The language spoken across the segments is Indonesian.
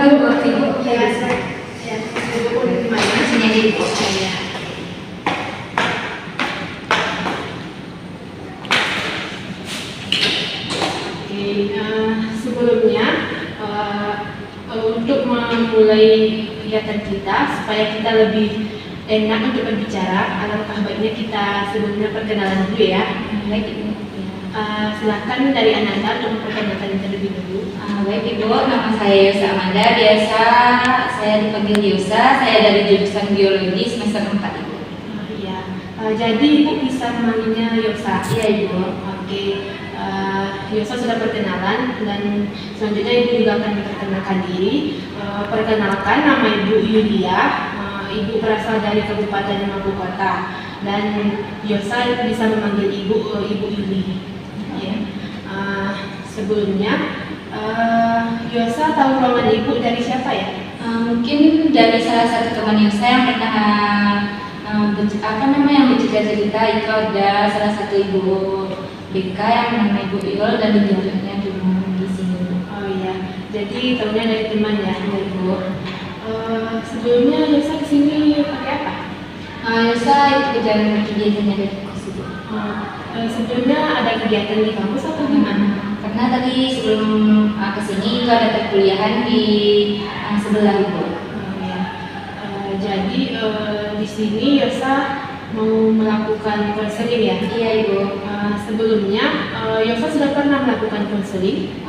Oke. Ya, ya. Ibu di mana? Sini aja Ibu. Saya. Oke, sebelumnya untuk memulai kegiatan kita supaya kita lebih enak untuk berbicara, alangkah baiknya kita sebelumnya perkenalan dulu ya. Baik Ibu. Silakan dari Ananda untuk memperkenalkan diri terlebih dulu. Baik Ibu, nama saya Yosa Amanda. Biasa saya dipanggil Yosa. Saya dari jurusan biologi semester 4 Ibu. Iya. Jadi Ibu bisa memanggilnya Yosa. Iya Ibu. Oke. Yosa sudah perkenalan dan selanjutnya Ibu juga akan memperkenalkan diri. Perkenalkan, nama Ibu Yulia. Ibu berasal dari Kabupaten Maluku Kota dan Yosa bisa memanggil Ibu Yuli. Ya. Sebelumnya Yosa tahu ruangan Ibu dari siapa ya? Mungkin dari salah satu teman Yosa yang pernah bercerita itu ada salah satu Ibu BK yang bernama Ibu Iol dan dijalannya di sini. Oh iya, jadi tahunya dari teman ya, Ibu. Sebelumnya Yosa kesini pakai apa? Yosa itu kegiatan dari kampus Ibu. Sebelumnya ada kegiatan di kampus atau gimana? Karena tadi sebelum kesini itu ada perkuliahan di sebelah Ibu. Ya. Jadi di sini Yosa mau melakukan konseling ya? Iya Ibu. Sebelumnya Yosa sudah pernah melakukan konseling?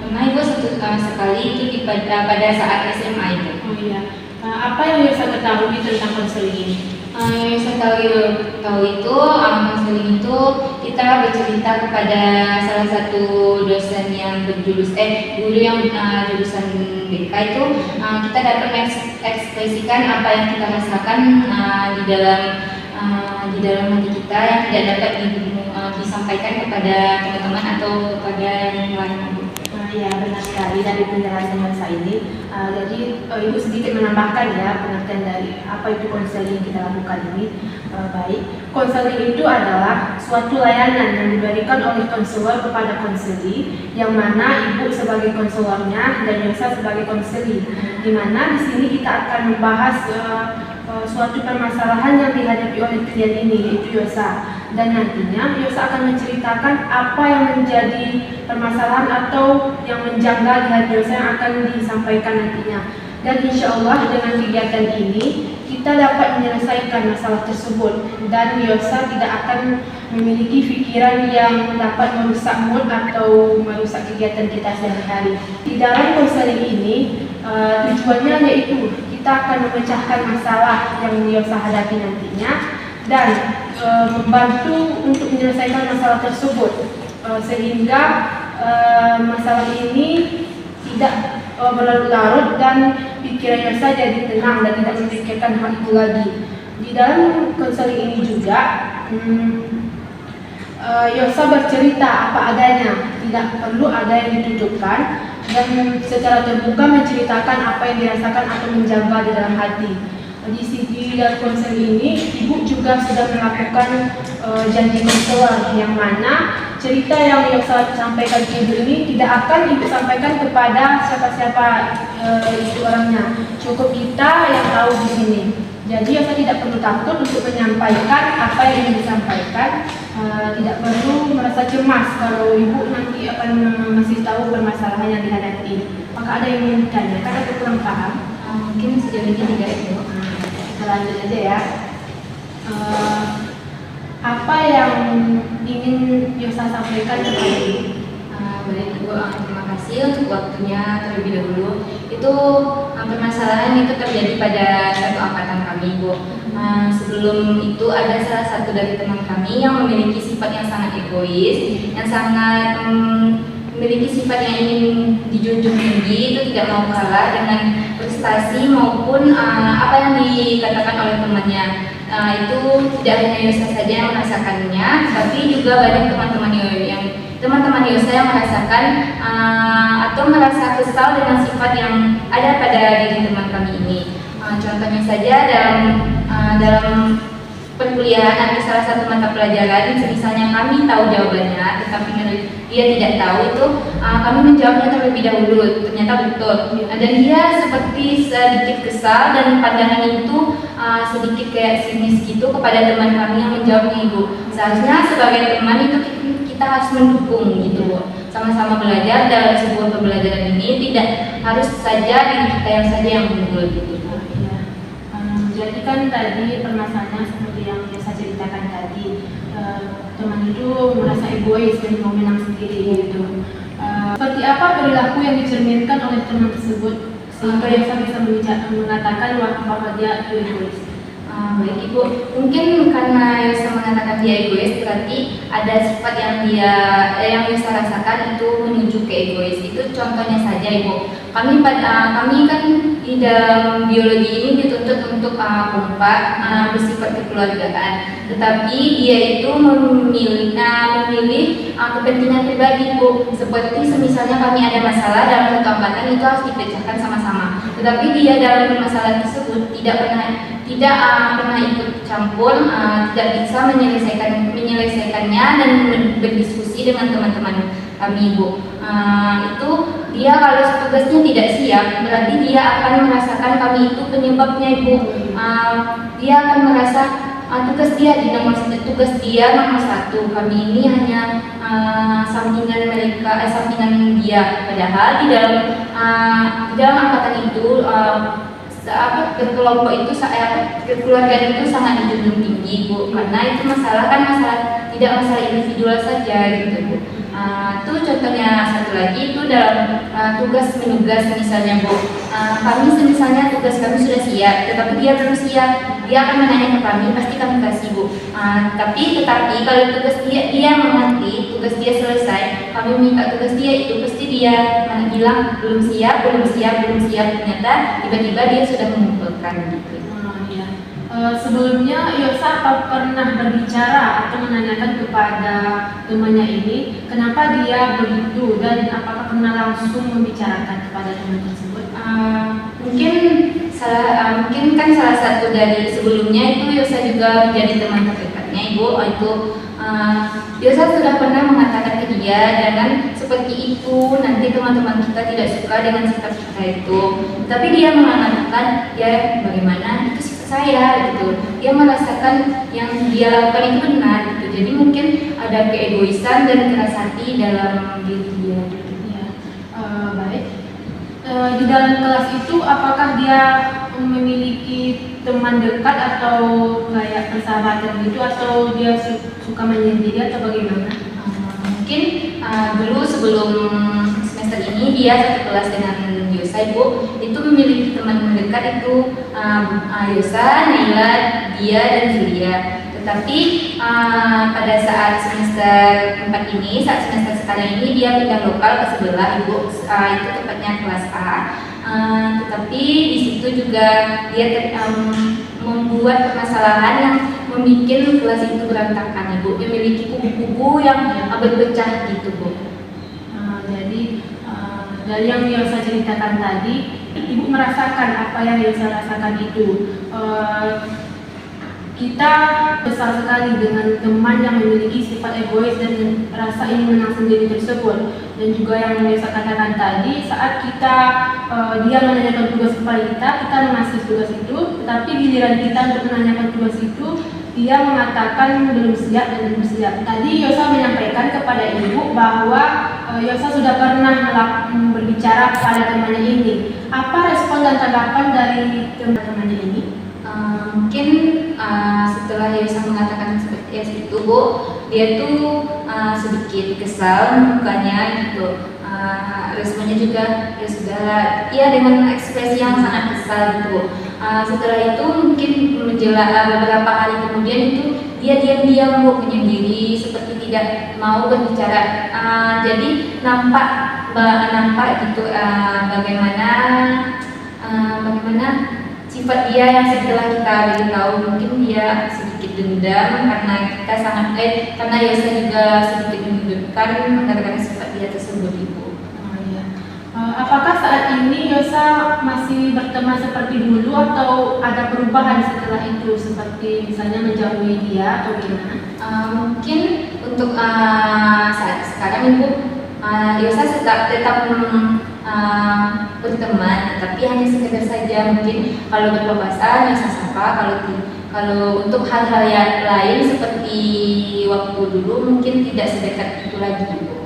Pernah Ibu sekali itu pada saat SMA itu. Oh iya. Apa yang Yosa ketahui tentang konseling ini? Yang saya tahu itu konseling itu kita bercerita kepada salah satu dosen yang guru yang jurusan BK itu kita dapat mengekspresikan apa yang kita rasakan di dalam hati kita yang tidak dapat disampaikan kepada teman-teman atau kepada yang lain. Ya, benar sekali dari penjelasan Yosa ini. Jadi Ibu sedikit menambahkan ya pengertian dari apa itu konseling yang kita lakukan ini. Baik, konseling itu adalah suatu layanan yang diberikan oleh konselor kepada konseli, yang mana Ibu sebagai konselornya dan Yosa sebagai konseli. Di mana di sini kita akan membahas suatu permasalahan yang dihadapi oleh klien ini, yaitu Yosa. Dan nantinya Yosa akan menceritakan apa yang menjadi permasalahan atau yang menjanggal di hati Yosa yang akan disampaikan nantinya. Dan insya Allah dengan kegiatan ini kita dapat menyelesaikan masalah tersebut dan Yosa tidak akan memiliki pikiran yang dapat merusak mood atau merusak kegiatan kita sehari-hari. Di dalam konseling ini tujuannya yaitu kita akan memecahkan masalah yang Yosa hadapi nantinya dan membantu untuk menyelesaikan masalah tersebut sehingga masalah ini tidak berlarut-larut dan pikiran Yosa jadi tenang dan tidak memikirkan hal itu lagi. Di dalam konseling ini juga Yosa bercerita apa adanya, tidak perlu ada yang ditutupkan dan secara terbuka menceritakan apa yang dirasakan atau menjaga di dalam hati. Di dalam konseling ini Ibu juga sudah melakukan janji konselor yang mana cerita yang Yosa sampaikan ke Ibu ini tidak akan Ibu sampaikan kepada siapa-siapa itu orangnya. Cukup kita yang tahu di sini. Jadi Yosa tidak perlu takut untuk menyampaikan apa yang ingin disampaikan. Tidak perlu merasa cemas kalau Ibu nanti akan masih tahu permasalahan yang dihadapi. Maka ada yang ingin ditanyakan atau kurang paham? Mungkin sejauh ini tidak Ibu. Kita lanjut aja ya. Apa yang ingin Yosa sampaikan kepada Ibu? Baik Ibu, terima kasih untuk waktunya terlebih dahulu. Itu permasalahan itu terjadi pada satu angkatan kami Ibu. Sebelum itu ada salah satu dari teman kami yang memiliki sifat yang sangat egois, yang sangat memiliki sifat yang ingin dijunjung tinggi, itu tidak mau kalah dengan prestasi maupun apa yang dikatakan oleh temannya. Itu tidak hanya Yosa saja yang merasakannya, tapi juga banyak teman-teman Yosa yang merasakan atau merasa kesal dengan sifat yang ada pada diri teman kami ini. Contohnya saja dalam perkuliahan ada salah satu mata pelajaran, misalnya kami tahu jawabannya, tetapi dia tidak tahu itu, kami menjawabnya terlebih dahulu, ternyata betul. Dan dia seperti sedikit kesal dan pandangan itu sedikit kayak sinis gitu kepada teman kami yang menjawabnya, Ibu. Seharusnya sebagai teman itu kita harus mendukung gitu, Bu. Sama-sama belajar dalam sebuah pembelajaran ini, tidak harus saja diri kita yang saja yang unggul gitu. Jadi kan tadi permasalahannya seperti yang saya ceritakan tadi, teman itu merasa egois dan mau menang sendiri gitu. Seperti apa perilaku yang dicerminkan oleh teman tersebut sehingga Yosa bisa mengatakan bahwa dia itu egois? Baik Ibu, mungkin karena Yosa mengatakan dia egois, berarti ada sifat yang Yosa rasakan itu menuju ke egois. Itu contohnya saja Ibu. Kami kan di dalam biologi ini dituntut untuk kompak, bersifat kekeluargaan. Tetapi dia itu memilih kepentingan pribadi, Bu. Seperti misalnya kami ada masalah dalam satu angkatan, itu harus dipecahkan sama-sama. Tetapi dia dalam permasalahan tersebut tidak pernah ikut campur, tidak bisa menyelesaikannya dan berdiskusi dengan teman-teman kami, Bu. Itu dia kalau tugasnya tidak siap, berarti dia akan merasakan kami itu penyebabnya, Ibu. Dia akan merasa tugas dia nomor satu, kami ini hanya sampingan dia. Padahal di dalam angkatan itu berkelompok itu kekeluargaan itu sangat dijunjung tinggi, Bu. Karena itu tidak masalah individual saja gitu, Bu. Itu contohnya satu lagi itu dalam tugas menugas misalnya, Bu. Kami misalnya tugas kami sudah siap, tetapi dia belum siap, dia akan menanya ke kami, pasti kami kasih, Bu. Tetapi kalau tugas dia mengerti, tugas dia selesai, kami minta tugas dia itu pasti dia bilang belum siap. Ternyata tiba-tiba dia sudah mengumpulkan gitu. Sebelumnya Yosa pernah berbicara atau menanyakan kepada temannya ini kenapa dia begitu, dan apakah pernah langsung membicarakan kepada teman tersebut? Mungkin kan salah satu dari sebelumnya itu Yosa juga menjadi teman terdekatnya, Ibu. Yosa sudah pernah mengatakan ke dia, jangan seperti itu, nanti teman-teman kita tidak suka dengan sikap kita itu. Tapi dia mengatakan, ya bagaimana, itu sikap saya gitu. Dia merasakan yang dia lakukan itu benar gitu. Jadi mungkin ada keegoisan dan keras hati dalam diri dia gitu. Baik. Di dalam kelas itu apakah dia memiliki teman dekat atau kayak persahabatan gitu, atau dia suka menyendiri atau bagaimana? Mungkin dulu sebelum semester ini dia satu kelas dengan Yosa, Ibu. Itu memiliki teman dekat itu Yosa, Naila, dia dan Julia. Tetapi pada saat semester 4 ini, saat semester sekarang ini dia pindah lokal ke sebelah, Ibu. Itu tepatnya kelas A. Tetapi di situ juga dia membuat permasalahan yang membuat kelas itu berantakan, Ibu. Memiliki kubu-kubu yang berpecah gitu, Bu. Jadi dari yang Yosa ceritakan tadi, Ibu merasakan apa yang Yosa rasakan itu. Kita besar sekali dengan teman yang memiliki sifat egois dan rasa ingin menang sendiri tersebut. Dan juga yang Yosa katakan tadi, saat dia menanyakan tugas kepada kita mengasih tugas itu, tetapi giliran kita untuk menanyakan tugas itu, dia mengatakan belum siap dan belum siap. Tadi Yosa menyampaikan kepada Ibu bahwa Yosa sudah pernah berbicara kepada temannya ini. Apa respon dan tanggapan dari teman-temannya ini? Mungkin setelah Yosa mengatakan seperti itu, Bu, dia tuh sedikit kesal mukanya gitu. Responnya juga ya sudah, ya dengan ekspresi yang sangat kesal gitu. Setelah itu mungkin beberapa hari kemudian itu dia diam-diam, Bu, menyendiri seperti tidak mau berbicara. Jadi nampak gitu bagaimana sifat dia yang setelah kita beritahu, mungkin dia sedikit dendam karena Yosa juga sedikit mendendamkan gara-gara sifat dia tersebut, Ibu. Apakah saat ini Yosa masih berteman seperti dulu atau ada perubahan setelah itu seperti misalnya menjauhi dia atau gimana? Mungkin untuk saat sekarang Ibu, Yosa tetap berteman, tapi hanya sekedar saja. Mungkin kalau berpapasan Yosa sapa, kalau untuk hal-hal yang lain seperti waktu dulu mungkin tidak sedekat itu lagi Ibu.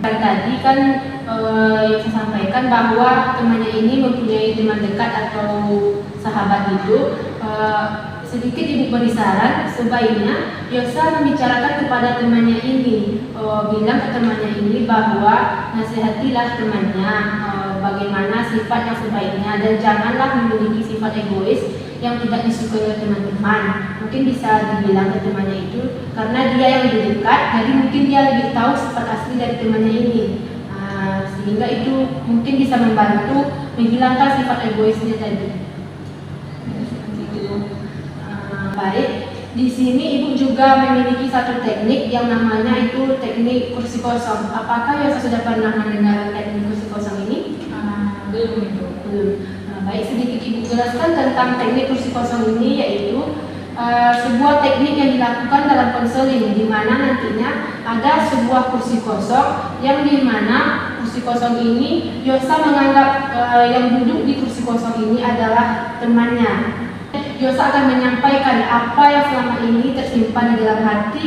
Tadi kan yang saya sampaikan bahwa temannya ini mempunyai teman dekat atau sahabat itu. Sedikit Ibu beri saran, sebaiknya Yosa membicarakan kepada temannya ini, bilang ke temannya ini bahwa nasihatilah temannya bagaimana sifat yang sebaiknya dan janganlah memiliki sifat egois yang tidak disukai oleh teman-teman. Mungkin bisa dibilang ke temannya itu karena dia yang lebih dekat, jadi mungkin dia lebih tahu sifat asli dari temannya ini. Sehingga itu mungkin bisa membantu menghilangkan sifat egoisnya tadi. Baik, di sini Ibu juga memiliki satu teknik yang namanya itu teknik kursi kosong. Apakah Yosa sudah pernah mendengar teknik kursi kosong ini? Belum Ibu. Belum. Baik, sedikit Ibu jelaskan tentang teknik kursi kosong ini, yaitu sebuah teknik yang dilakukan dalam konseling, di mana nantinya ada sebuah kursi kosong yang di mana kursi kosong ini Yosa menganggap yang duduk di kursi kosong ini adalah temannya. Yosa akan menyampaikan apa yang selama ini tersimpan di dalam hati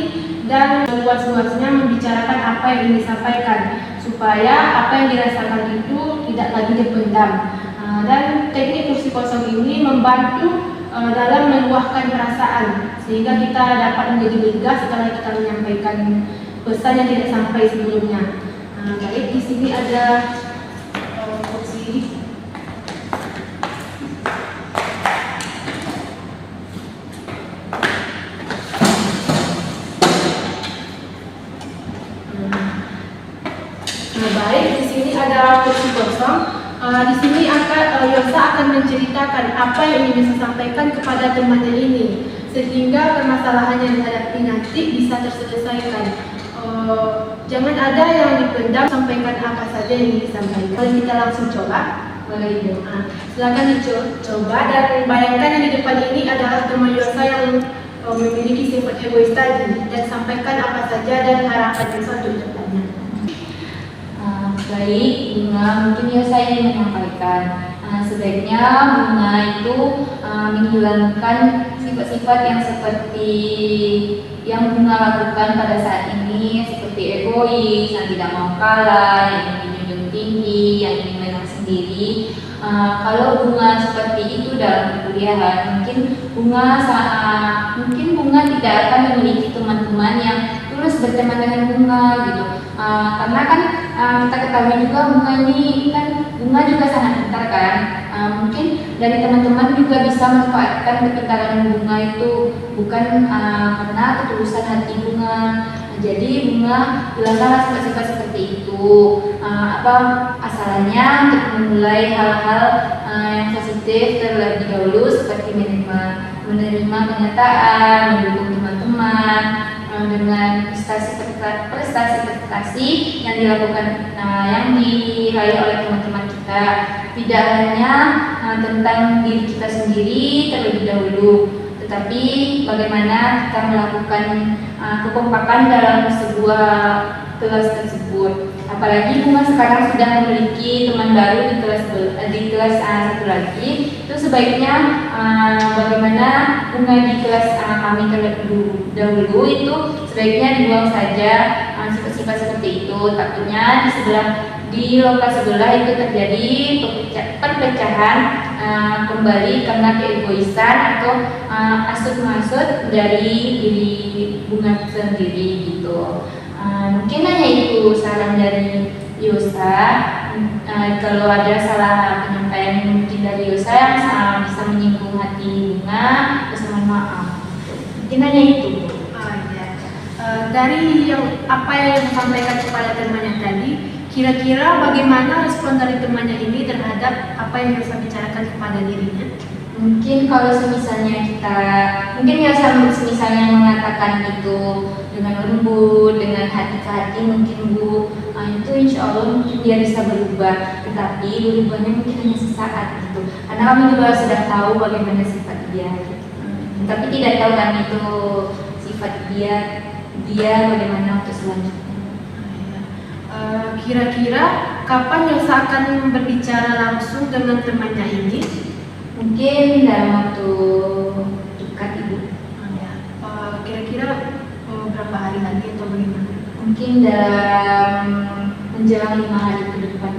dan luas-luasnya membicarakan apa yang ingin disampaikan supaya apa yang dirasakan itu tidak lagi dipendam. Dan teknik kursi kosong ini membantu dalam meluahkan perasaan sehingga kita dapat menjadi lega setelah kita menyampaikan pesan yang tidak sampai sebelumnya. Baik, di sini ada kursi. Baik, di sini ada kursi kosong. Di sini Yosa akan menceritakan apa yang ingin disampaikan kepada temannya ini, sehingga permasalahan yang dihadapi nanti bisa terselesaikan. Jangan ada yang dipendam, sampaikan apa saja yang ingin disampaikan. Kalau kita langsung coba, boleh Ibu. Silakan dicoba dan bayangkan yang di depan ini adalah teman Yosa yang memiliki sifat egois tadi, dan sampaikan apa saja dan harapan Yosa untuk depannya. Baik, Bunga, mungkin ya saya ingin menyampaikan sebaiknya Bunga itu menghilangkan sifat-sifat yang seperti yang Bunga lakukan pada saat ini, seperti egois, yang tidak mau kalah, yang ingin menjunjung tinggi, yang ingin menang sendiri. Kalau Bunga seperti itu dalam perkuliahan, mungkin Bunga tidak akan memiliki teman-teman yang terus berteman dengan Bunga gitu. Karena kan kita ketahui juga Bunga juga sangat pintar kan. Mungkin dari teman-teman juga bisa manfaatkan kepintaran Bunga itu bukan karena ketulusan hati Bunga. Jadi Bunga hilangkanlah sifat-sifat seperti itu. Asalnya untuk memulai hal-hal yang positif terlebih dahulu seperti menerima kenyataan, mendukung teman-teman dengan prestasi yang dilakukan, yang diraih oleh teman-teman kita. Tidak hanya tentang diri kita sendiri terlebih dahulu, tetapi bagaimana kita melakukan kekompakan dalam sebuah kelas tersebut. Apalagi Bunga sekarang sudah memiliki teman baru di kelas satu lagi. Itu sebaiknya bagaimana Bunga di kelas kami terlebih dahulu itu sebaiknya dibuang saja sifat-sifat seperti itu. Takutnya di lokal sebelah itu terjadi perpecahan kembali karena keegoisan atau asut-masut dari diri Bunga sendiri gitu. Mungkin hanya itu saran dari Yosa. Kalau ada salah penyampaian mungkin dari Yosa yang bisa menyinggung hati Bunga, mohon maaf. Mungkin hanya itu. Dari apa yang disampaikan kepada temannya tadi, kira-kira bagaimana respon dari temannya ini terhadap apa yang Yosa bicarakan kepada dirinya? Mungkin kalau semisalnya mengatakan itu dengan lembut, dengan hati ke hati, mungkin Bu itu insya Allah mungkin dia bisa berubah, tetapi berubahnya mungkin hanya sesaat gitu. Karena kami juga sudah tahu bagaimana sifat dia, gitu. Tapi tidak tahu kan itu sifat dia bagaimana untuk selanjutnya. Kira-kira kapan Yosa akan berbicara langsung dengan temannya ini? Mungkin dalam waktu dekat Ibu. Kira-kira berapa hari lagi atau bagaimana? Mungkin dalam menjelang 5 hari ke depan.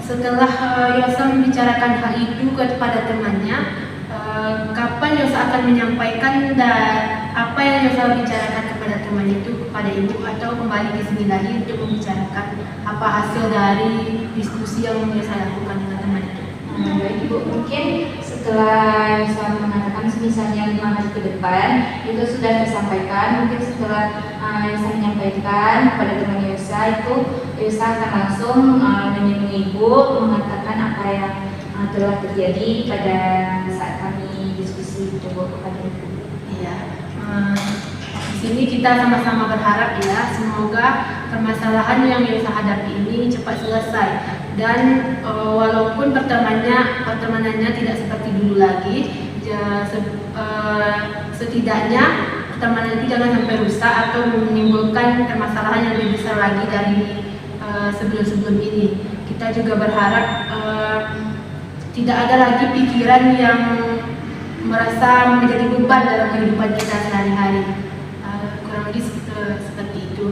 Setelah Yosa membicarakan hal itu kepada temannya, kapan Yosa akan menyampaikan dan apa yang Yosa bicarakan kepada teman itu kepada ibu, atau kembali ke sini lagi untuk membicarakan apa hasil dari diskusi yang Yosa lakukan dengan teman itu? Baik Ibu, mungkin setelah Yosa mengatakan misalnya 5 hari ke depan itu sudah tersampaikan, mungkin setelah Yosa menyampaikan kepada teman Yosa itu, Yosa akan langsung menemui Ibu mengatakan apa yang telah terjadi pada saat kami diskusi itu kepada Ibu. Iya. Di sini kita sama-sama berharap ya, semoga permasalahan yang Yosa hadapi ini cepat selesai, dan walaupun pertemanannya tidak seperti dulu lagi, setidaknya pertemanan itu jangan sampai rusak atau menimbulkan permasalahan yang lebih besar lagi dari sebelum-sebelum ini. Kita juga berharap tidak ada lagi pikiran yang merasa menjadi beban dalam kehidupan kita sehari-hari. Kurang lebih seperti itu.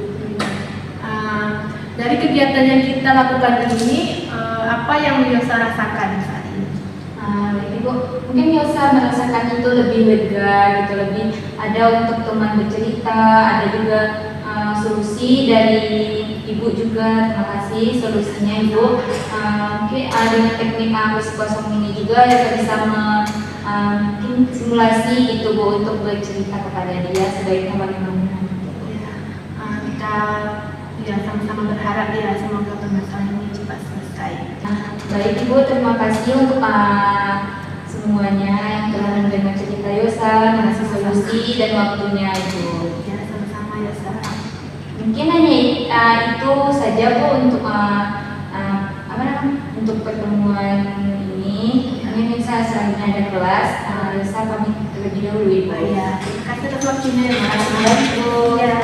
Dari kegiatan yang kita lakukan ini, apa yang Yosa rasakan saat ini? Ibu, mungkin Yosa merasakan itu lebih lega gitu, lebih ada untuk teman bercerita, ada juga solusi dari Ibu juga. Terima kasih solusinya Ibu. Mungkin dengan teknik arus kosong ini juga ya bisa mungkin simulasi gitu Bu untuk bercerita kepada dia sebaiknya bagaimana. Kita ya sama-sama berharap ya semoga permasalahan ini cepat selesai. Baik Ibu, terima kasih untuk semuanya yang telah mendengar cerita Yosa, mengasih solusi dan waktunya Ibu. Ya, sama-sama Yosa. Mungkin hanya itu saja Bu untuk untuk pertemuan ini. Mungkin saya selanjutnya ada kelas. Yosa pamit terlebih dahulu Ibu. Ya, terima kasih atas waktunya ya. Terima kasih Bu. Ya.